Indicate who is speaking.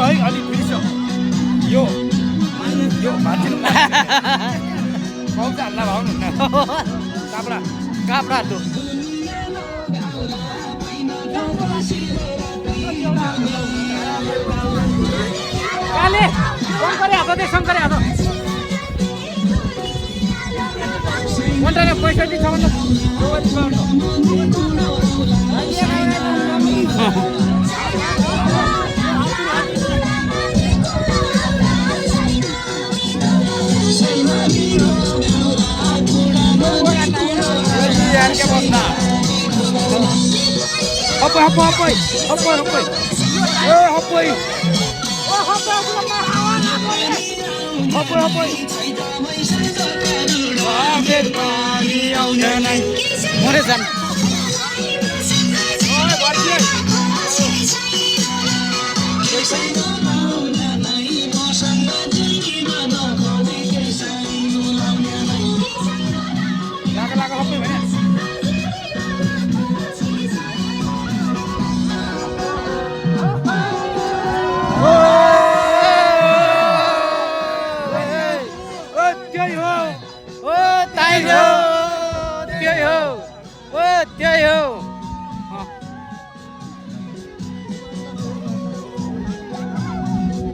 Speaker 1: है अलि बिर्स्यो यो भाँचिनु पाउँछ हल्ला भाउनुहुन्न काप्रा
Speaker 2: काप्रा तु काले शङ्करे हात दे शङ्करे हात मन्टाले पैसा दिन्छ भन्नु Hoppoi. More than. Laga hoppoi bhane. त्यही हो